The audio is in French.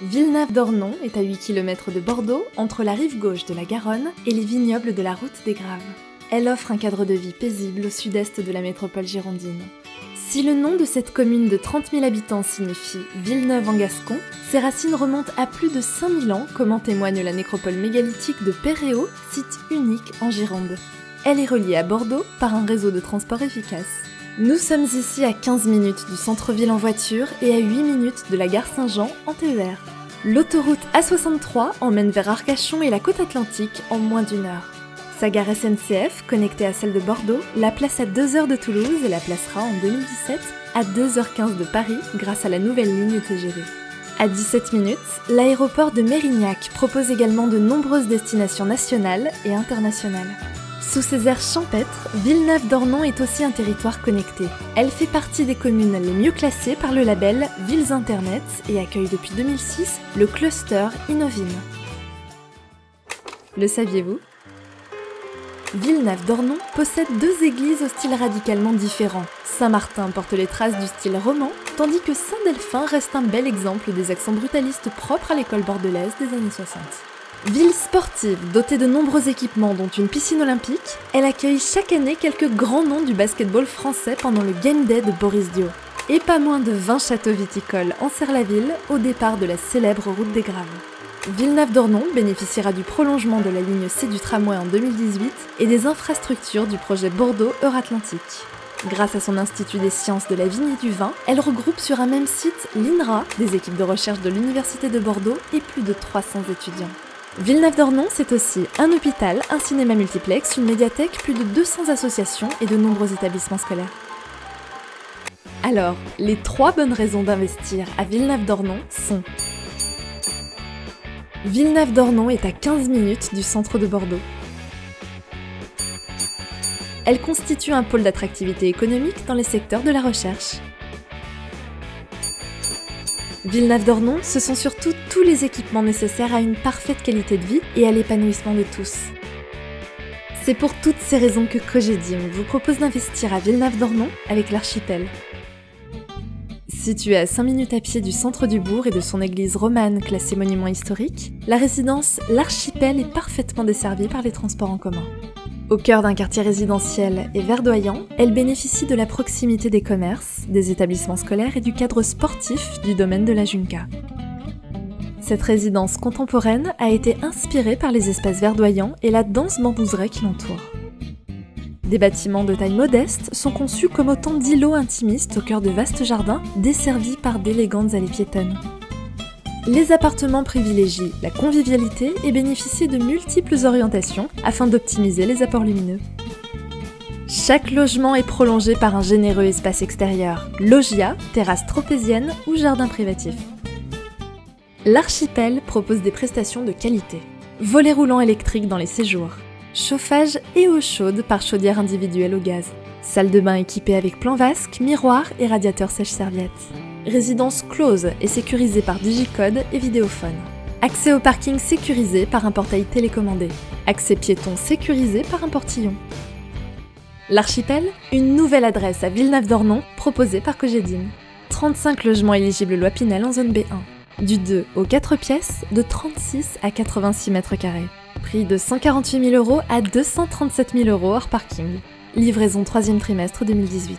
Villeneuve-d'Ornon est à 8 km de Bordeaux, entre la rive gauche de la Garonne et les vignobles de la route des Graves. Elle offre un cadre de vie paisible au sud-est de la métropole girondine. Si le nom de cette commune de 30 000 habitants signifie Villeneuve en gascon, ses racines remontent à plus de 5000 ans, comme en témoigne la nécropole mégalithique de Péréau, site unique en Gironde. Elle est reliée à Bordeaux par un réseau de transport efficace. Nous sommes ici à 15 minutes du centre-ville en voiture et à 8 minutes de la gare Saint-Jean en TER. L'autoroute A63 emmène vers Arcachon et la côte atlantique en moins d'1 heure. Sa gare SNCF, connectée à celle de Bordeaux, la place à 2 heures de Toulouse et la placera en 2017 à 2h15 de Paris grâce à la nouvelle ligne TGV. À 17 minutes, l'aéroport de Mérignac propose également de nombreuses destinations nationales et internationales. Sous ses airs champêtres, Villeneuve-d'Ornon est aussi un territoire connecté. Elle fait partie des communes les mieux classées par le label Villes Internet et accueille depuis 2006 le cluster Innovine. Le saviez-vous ? Villeneuve-d'Ornon possède 2 églises au style radicalement différent. Saint-Martin porte les traces du style roman, tandis que Saint-Delphin reste un bel exemple des accents brutalistes propres à l'école bordelaise des années 60. Ville sportive, dotée de nombreux équipements dont une piscine olympique, elle accueille chaque année quelques grands noms du basketball français pendant le Game Day de Boris Dio. Et pas moins de 20 châteaux viticoles enserrent la ville au départ de la célèbre route des Graves. Villeneuve-d'Ornon bénéficiera du prolongement de la ligne C du tramway en 2018 et des infrastructures du projet Bordeaux-Euratlantique. Grâce à son Institut des sciences de la vigne et du vin, elle regroupe sur un même site l'INRA, des équipes de recherche de l'Université de Bordeaux et plus de 300 étudiants. Villeneuve-d'Ornon, c'est aussi un hôpital, un cinéma multiplex, une médiathèque, plus de 200 associations et de nombreux établissements scolaires. Alors, les 3 bonnes raisons d'investir à Villeneuve-d'Ornon sont: Villeneuve-d'Ornon est à 15 minutes du centre de Bordeaux. Elle constitue un pôle d'attractivité économique dans les secteurs de la recherche. Villeneuve-d'Ornon, ce sont surtout tous les équipements nécessaires à une parfaite qualité de vie et à l'épanouissement de tous. C'est pour toutes ces raisons que Cogedim vous propose d'investir à Villeneuve-d'Ornon avec l'Archipel. Située à 5 minutes à pied du centre du bourg et de son église romane classée monument historique, la résidence L'Archipel est parfaitement desservie par les transports en commun. Au cœur d'un quartier résidentiel et verdoyant, elle bénéficie de la proximité des commerces, des établissements scolaires et du cadre sportif du domaine de la Junca. Cette résidence contemporaine a été inspirée par les espaces verdoyants et la dense bambouseraie qui l'entoure. Des bâtiments de taille modeste sont conçus comme autant d'îlots intimistes au cœur de vastes jardins, desservis par d'élégantes allées piétonnes. Les appartements privilégient la convivialité et bénéficient de multiples orientations afin d'optimiser les apports lumineux. Chaque logement est prolongé par un généreux espace extérieur, loggia, terrasse tropézienne ou jardin privatif. L'Archipel propose des prestations de qualité. Volets roulants électriques dans les séjours. Chauffage et eau chaude par chaudière individuelle au gaz. Salle de bain équipée avec plan vasque, miroir et radiateur sèche-serviette. Résidence close et sécurisée par digicode et vidéophone. Accès au parking sécurisé par un portail télécommandé. Accès piéton sécurisé par un portillon. L'Archipel, une nouvelle adresse à Villeneuve-d'Ornon proposée par Cogedim. 35 logements éligibles loi Pinel en zone B1. Du 2 aux 4 pièces, de 36 à 86 mètres carrés. Prix de 148 000 € à 237 000 € hors parking. Livraison 3e trimestre 2018.